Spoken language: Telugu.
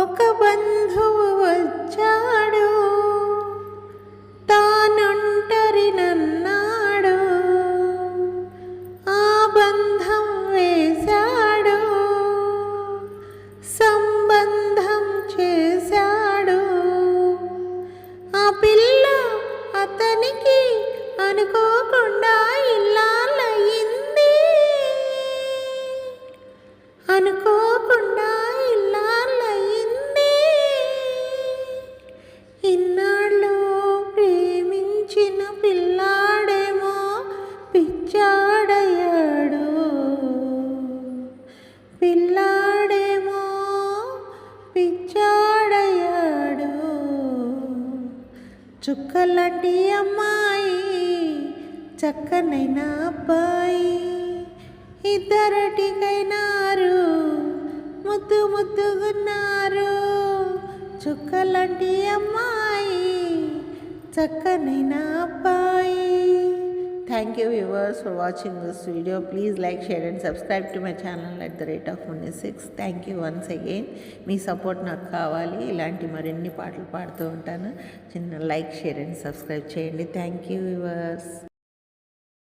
ఒక బంధువు వచ్చాడు, తానొంటరినన్నాడు, ఆ బంధం వేశాడు, సంబంధం చేశాడు. ఆ పిల్ల అతనికి అనుకోకుండా ఇల్లాలయ్యింది, అనుకోకుండా ఇల్లాలయ్యింది. ఇన్నాళ్ళు ప్రేమించిన పిల్లాడేమో పిచ్చాడయ్యాడు, పిల్లాడేమో పిచ్చాడయ్యాడు. చుక్కలాంటి అమ్మాయి, చక్కనైన అబ్బాయి, ఇద్దరటికైనారు, ముద్దు ముద్దుగున్నారు. చుక్కలాంటి అమ్మాయి, చక్కనైన అబ్బాయి. Thank you viewers for watching this video. Please like, share and subscribe to my channel at the rate of Munni6. Thank you once again. Me support నాకు కావాలి. ఇలాంటి మరిన్ని పాటలు పాడుతూ ఉంటాను. చిన్న లైక్, షేర్ అండ్ సబ్స్క్రైబ్ చేయండి. Thank you viewers.